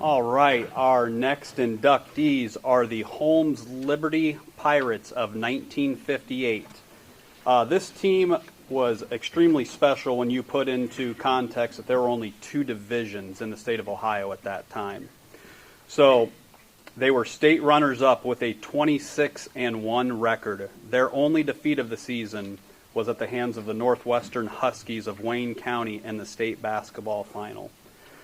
All right, our next inductees are the Holmes-Liberty Pirates of 1958. This team was extremely special when you put into context that there were only 2 divisions in the state of Ohio at that time. So they were state runners-up with a 26-1 record. Their only defeat of the season was at the hands of the Northwestern Huskies of Wayne County in the state basketball final.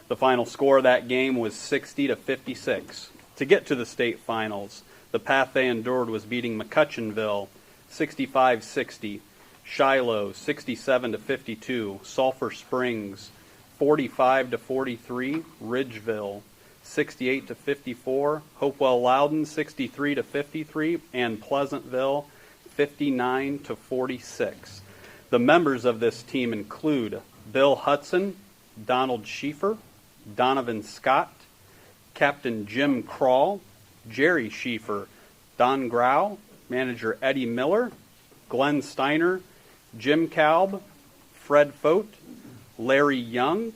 The final score of that game was 60-56. To get to the state finals, the path they endured was beating McCutcheonville 65-60, Shiloh 67-52, Sulphur Springs 45-43, Ridgeville 68-54, Hopewell Loudon 63-53, and Pleasantville 59-46. The members of this team include Bill Hudson, Donald Schieffer, Donovan Scott, Captain Jim Crawl, Jerry Schieffer, Don Grau, manager Eddie Miller, Glenn Steiner, Jim Kalb, Fred Fote, Larry Young,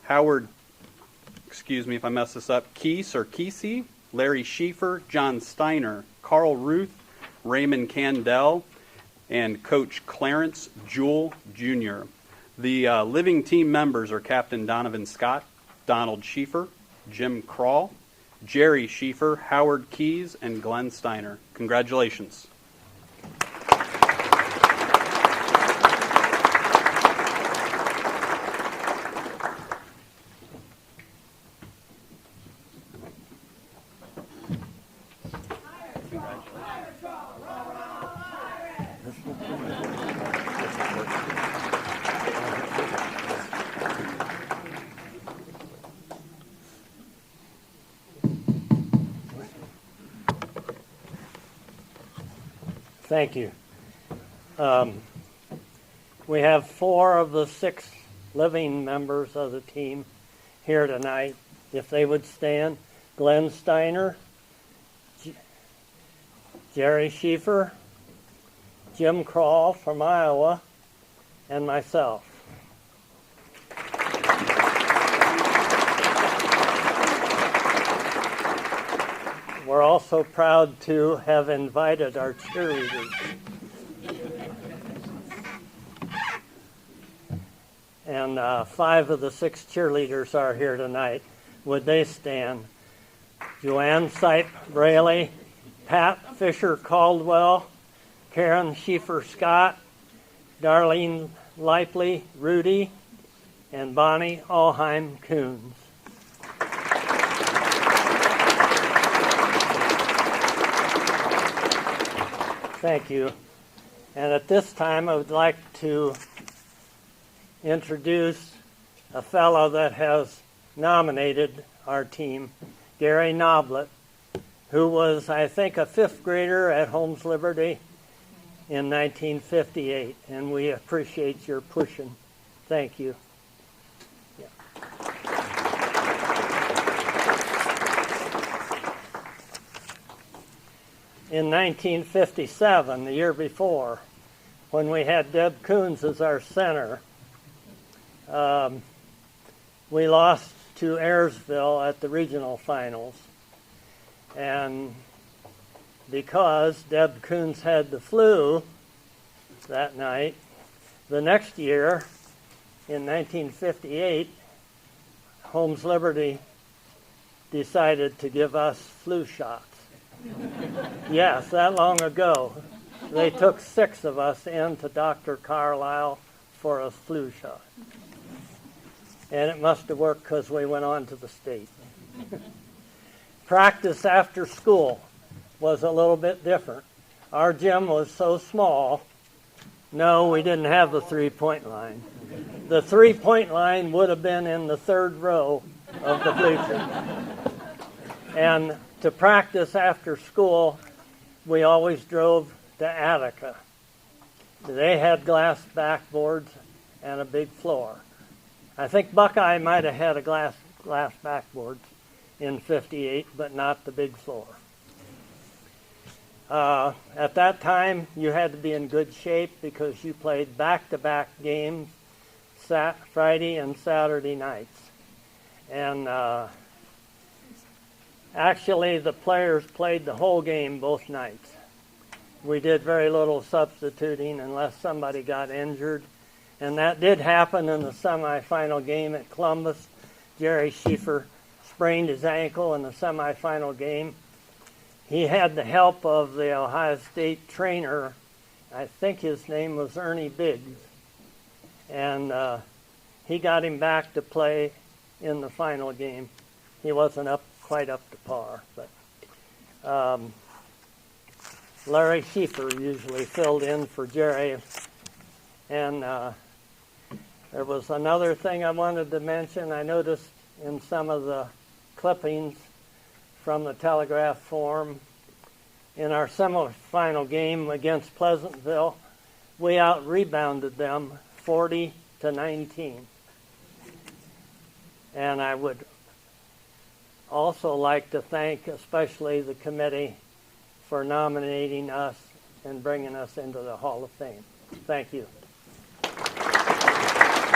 Howard, excuse me if I mess this up, Keese or Kesey, Larry Schieffer, John Steiner, Carl Ruth, Raymond Candell, and Coach Clarence Jewell Jr. The living team members are Captain Donovan Scott, Donald Schieffer, Jim Crawl, Jerry Schieffer, Howard Keys, and Glenn Steiner. Congratulations. Thank you. We have 4 of the 6 living members of the team here tonight. If they would stand, Glenn Steiner, Jerry Schieffer, Jim Crawl from Iowa, and myself. We're also proud to have invited our cheerleaders. And 5 of the 6 cheerleaders are here tonight. Would they stand? Joanne Sipe Braley, Pat Fisher Caldwell, Karen Schieffer Scott, Darlene Lipley Rudy, and Bonnie Alheim Coons. Thank you. And at this time, I would like to introduce a fellow that has nominated our team, Gary Noblet, who was, I think, a 5th grader at Holmes-Liberty in 1958. And we appreciate your pushing. Thank you. In 1957, the year before, when we had Deb Coons as our center, we lost to Ayersville at the regional finals. And because Deb Coons had the flu that night, the next year, in 1958, Holmes-Liberty decided to give us flu shots. Yes, that long ago. They took 6 of us in to Dr. Carlisle for a flu shot. And it must have worked because we went on to the state. Practice after school was a little bit different. Our gym was so small, no, we didn't have the 3-point line. The 3-point line would have been in the 3rd row of the bleachers. And to practice after school, we always drove to Attica. They had glass backboards and a big floor. I think Buckeye might have had a glass backboard in 58, but not the big floor. At that time, you had to be in good shape because you played back-to-back games Friday and Saturday nights. And Actually, the players played the whole game both nights. We did very little substituting unless somebody got injured. And that did happen in the semifinal game at Columbus. Jerry Schieffer sprained his ankle in the semifinal game. He had the help of the Ohio State trainer. I think his name was Ernie Biggs. And he got him back to play in the final game. He wasn't quite up to par. But Larry Schieffer usually filled in for Jerry. And there was another thing I wanted to mention. I noticed in some of the clippings from the Telegraph Forum, in our semifinal game against Pleasantville, we out-rebounded them 40-19. And I would also like to thank especially the committee for nominating us and bringing us into the Hall of Fame. Thank you.